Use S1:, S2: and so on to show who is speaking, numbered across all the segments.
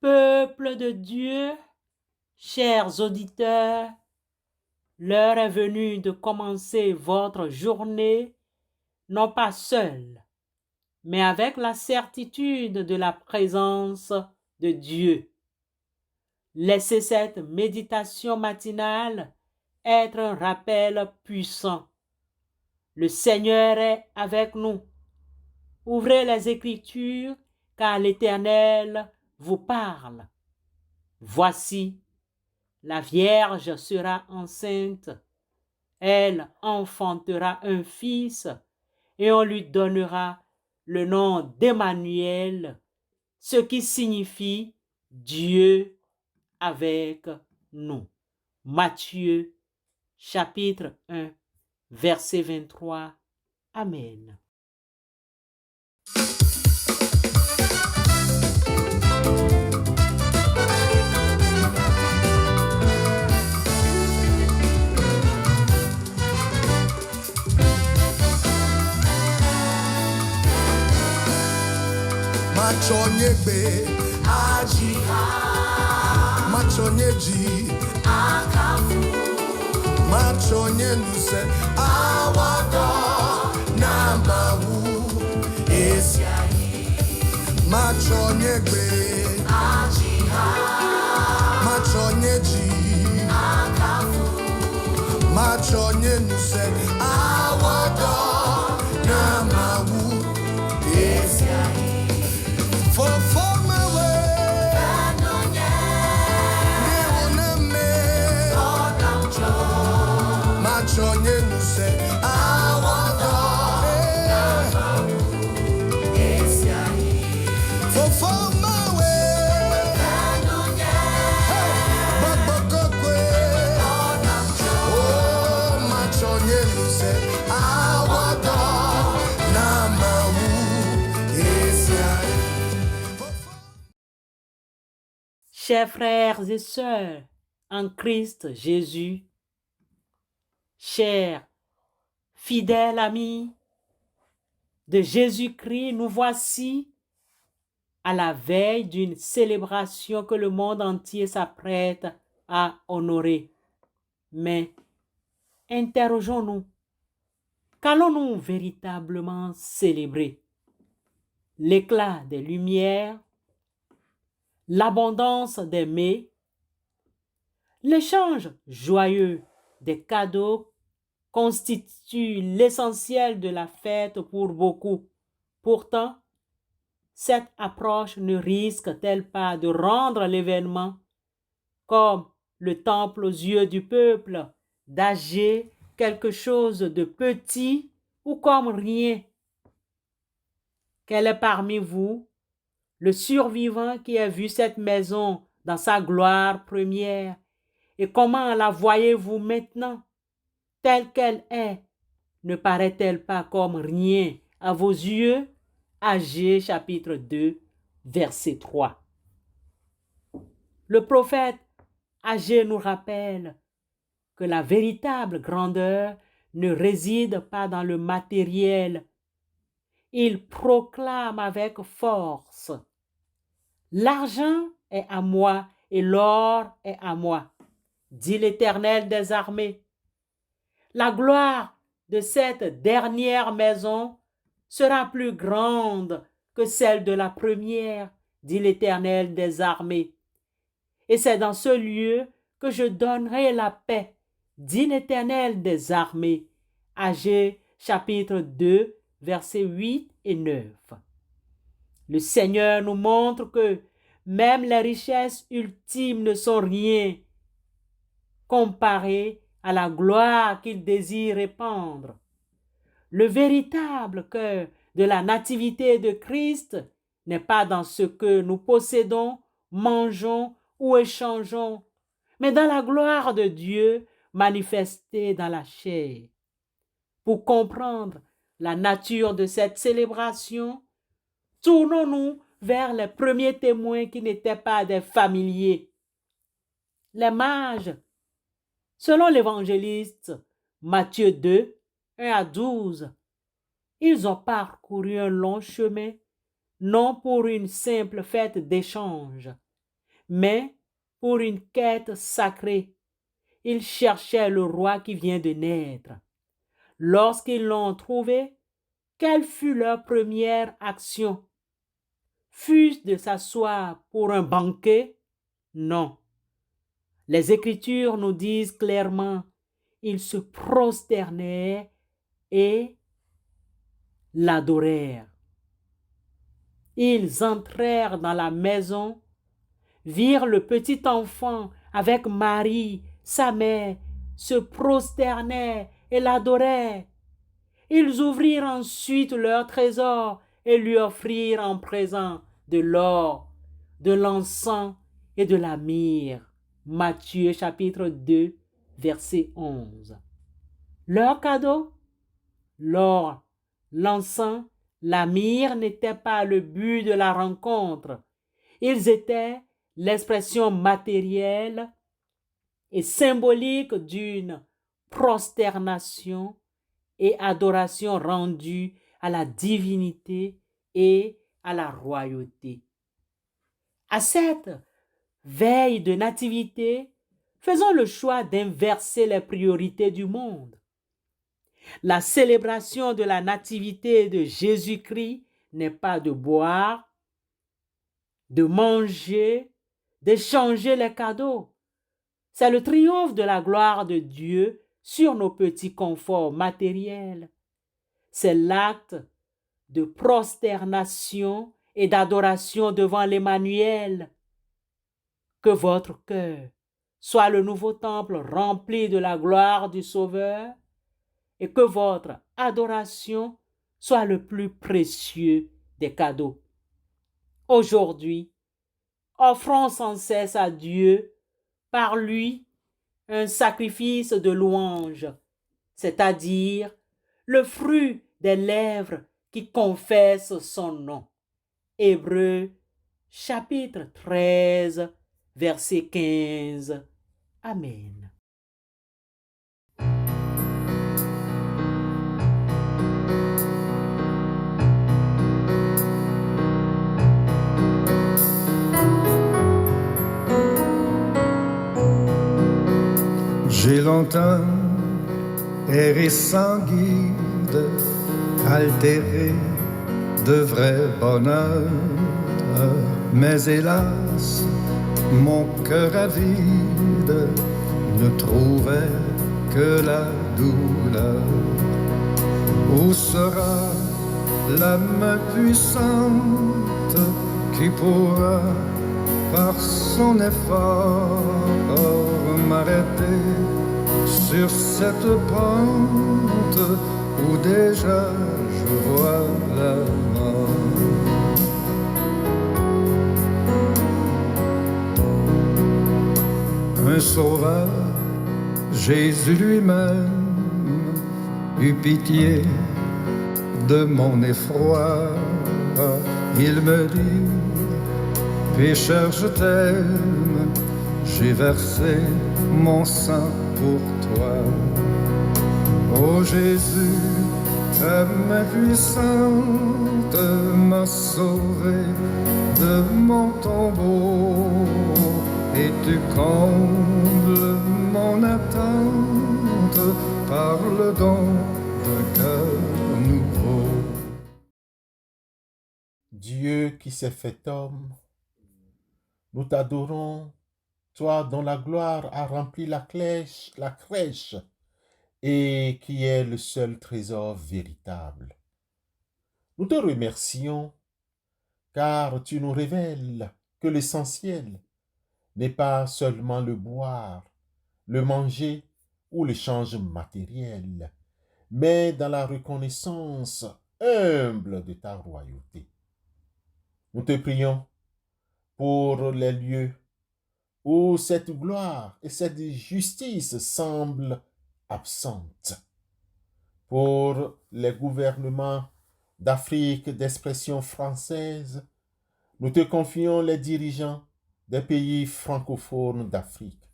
S1: Peuple de Dieu, chers auditeurs, l'heure est venue de commencer votre journée, non pas seul, mais avec la certitude de la présence de Dieu. Laissez cette méditation matinale être un rappel puissant. Le Seigneur est avec nous. Ouvrez les Écritures, car l'Éternel vous parle. Voici, la Vierge sera enceinte, elle enfantera un fils, et on lui donnera le nom d'Emmanuel, ce qui signifie Dieu avec nous. Matthieu, chapitre 1, verset 23. Amen.
S2: Machonye be ajiha, machonye ji akafu, machonye nuse awado namawu esiayi, machonye be ajiha, machonye ji akafu, machonye nuse awado namawu esiayi. For my way, machonye nuse awado. For my way, babakokwe. Oh, machonye nuse awado namawu esiayi.
S1: Chers frères et sœurs en Christ Jésus, chers fidèles amis de Jésus-Christ, nous voici à la veille d'une célébration que le monde entier s'apprête à honorer. Mais interrogeons-nous, qu'allons-nous véritablement célébrer? L'éclat des lumières, l'abondance des mets, l'échange joyeux des cadeaux constitue l'essentiel de la fête pour beaucoup. Pourtant, cette approche ne risque-t-elle pas de rendre l'événement, comme le temple aux yeux du peuple, d'âgé quelque chose de petit ou comme rien? Quel est parmi vous le survivant qui a vu cette maison dans sa gloire première? Et comment la voyez-vous maintenant, telle qu'elle est? Ne paraît-elle pas comme rien à vos yeux? Agée chapitre 2, verset 3. Le prophète Agée nous rappelle que la véritable grandeur ne réside pas dans le matériel. Il proclame avec force: l'argent est à moi et l'or est à moi, dit l'Éternel des armées. La gloire de cette dernière maison sera plus grande que celle de la première, dit l'Éternel des armées. Et c'est dans ce lieu que je donnerai la paix, dit l'Éternel des armées. Agée chapitre 2, versets 8 et 9. Le Seigneur nous montre que même les richesses ultimes ne sont rien comparées à la gloire qu'il désire répandre. Le véritable cœur de la nativité de Christ n'est pas dans ce que nous possédons, mangeons ou échangeons, mais dans la gloire de Dieu manifestée dans la chair. Pour comprendre la nature de cette célébration, tournons-nous vers les premiers témoins qui n'étaient pas des familiers. Les mages, selon l'évangéliste Matthieu 2, 1 à 12, ils ont parcouru un long chemin, non pour une simple fête d'échange, mais pour une quête sacrée. Ils cherchaient le roi qui vient de naître. Lorsqu'ils l'ont trouvé, quelle fut leur première action? Fut-ce de s'asseoir pour un banquet? Non. Les Écritures nous disent clairement, ils se prosternèrent et l'adorèrent. Ils entrèrent dans la maison, virent le petit enfant avec Marie, sa mère, se prosternèrent et l'adorèrent. Ils ouvrirent ensuite leur trésor et lui offrirent en présent de l'or, de l'encens et de la myrrhe. Matthieu chapitre 2, verset 11. Leur cadeau? L'or, l'encens, la myrrhe n'étaient pas le but de la rencontre. Ils étaient l'expression matérielle et symbolique d'une prosternation et adoration rendue à la divinité et à la royauté. À cette veille de nativité, faisons le choix d'inverser les priorités du monde. La célébration de la nativité de Jésus-Christ n'est pas de boire, de manger, d'échanger les cadeaux. C'est le triomphe de la gloire de Dieu sur nos petits conforts matériels. C'est l'acte de prosternation et d'adoration devant l'Emmanuel. Que votre cœur soit le nouveau temple rempli de la gloire du Sauveur et que votre adoration soit le plus précieux des cadeaux. Aujourd'hui, offrons sans cesse à Dieu, par lui, un sacrifice de louange, c'est-à-dire le fruit des lèvres qui confessent son nom. Hébreux chapitre 13, verset 15. Amen.
S2: J'ai longtemps erré sans guide, altéré de vrai bonheur, mais hélas, mon cœur avide ne trouvait que la douleur. Où sera la main puissante qui pourra, par son effort, m'arrêter sur cette pente où déjà je vois la mort? Un sauveur, Jésus lui-même, eut pitié de mon effroi. Il me dit: pécheur, je t'aime, j'ai versé mon sang pour toi. Ô Jésus, ta main puissante m'a sauvé de mon tombeau, et tu combles mon attente par le don d'un cœur nouveau.
S3: Dieu qui s'est fait homme, nous t'adorons, toi dont la gloire a rempli la crèche, et qui est le seul trésor véritable. Nous te remercions, car tu nous révèles que l'essentiel n'est pas seulement le boire, le manger ou l'échange matériel, mais dans la reconnaissance humble de ta royauté. Nous te prions pour les lieux où cette gloire et cette justice semblent absentes, pour les gouvernements d'Afrique d'expression française. Nous te confions les dirigeants des pays francophones d'Afrique.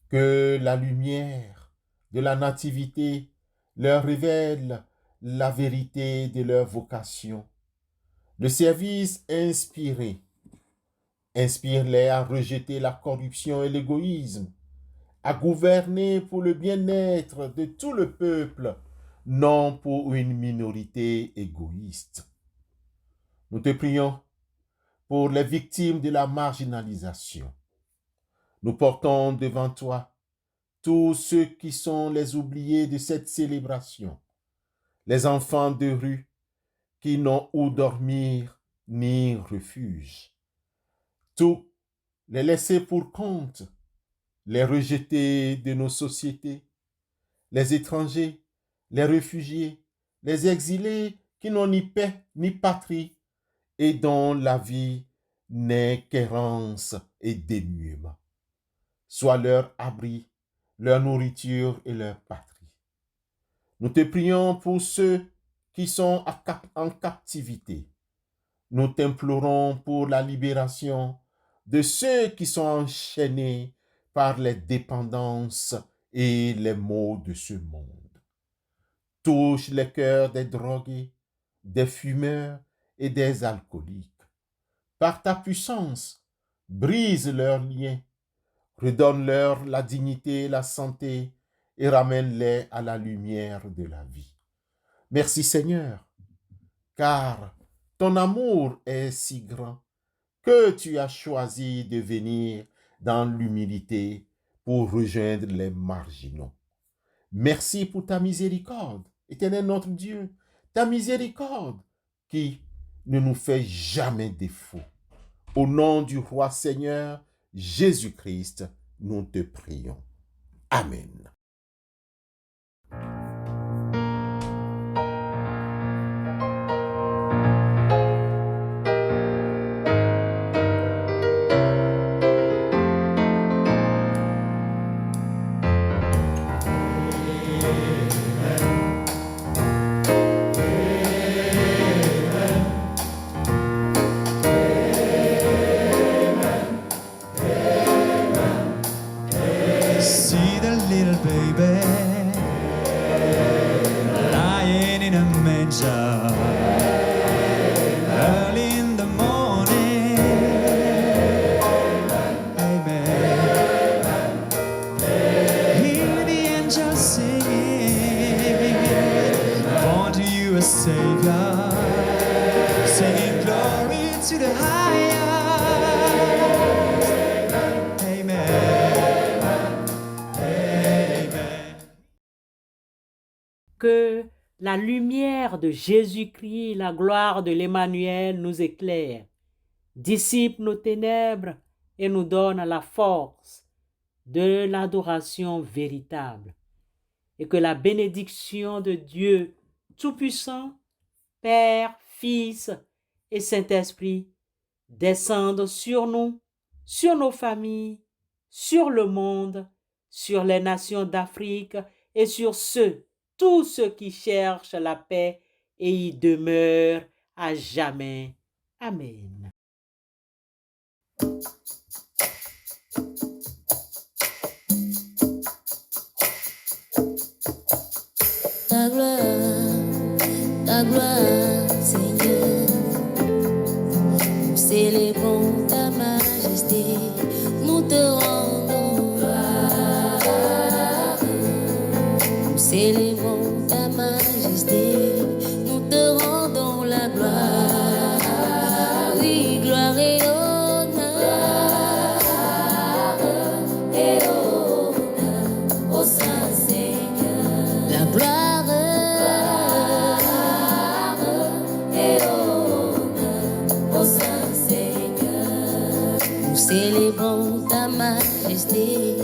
S3: Que la lumière de la nativité leur révèle la vérité de leur vocation. Le service inspiré Inspire-les à rejeter la corruption et l'égoïsme, à gouverner pour le bien-être de tout le peuple, non pour une minorité égoïste. Nous te prions pour les victimes de la marginalisation. Nous portons devant toi tous ceux qui sont les oubliés de cette célébration, les enfants de rue qui n'ont où dormir ni refuge, tous les laissés pour compte, les rejetés de nos sociétés, les étrangers, les réfugiés, les exilés qui n'ont ni paix ni patrie et dont la vie n'est qu'errance et dénuement. Sois leur abri, leur nourriture et leur patrie. Nous te prions pour ceux qui sont en captivité. Nous t'implorons pour la libération de ceux qui sont enchaînés par les dépendances et les maux de ce monde. Touche les cœurs des drogués, des fumeurs et des alcooliques. Par ta puissance, brise leurs liens, redonne-leur la dignité et la santé et ramène-les à la lumière de la vie. Merci Seigneur, car ton amour est si grand que tu as choisi de venir dans l'humilité pour rejoindre les marginaux. Merci pour ta miséricorde, Éternel notre Dieu, ta miséricorde qui ne nous fait jamais défaut. Au nom du roi Seigneur Jésus-Christ, nous te prions. Amen.
S4: See the little baby lying in a manger early in the morning. Amen. Hear the angels singing, born to you a Savior, singing glory to the highest.
S1: Que la lumière de Jésus-Christ, la gloire de l'Emmanuel nous éclaire, dissipe nos ténèbres et nous donne la force de l'adoration véritable. Et que la bénédiction de Dieu Tout-Puissant, Père, Fils et Saint-Esprit descende sur nous, sur nos familles, sur le monde, sur les nations d'Afrique et sur tous ceux qui cherchent la paix et y demeurent à jamais. Amen.
S5: Ta gloire, Seigneur, nous célébrons ta majesté, nous te rendons gloire, nous célébrons ta majesté, nous te rendons la gloire, oui, gloire et honneur au Saint-Seigneur, la gloire. Célébrons ta majesté,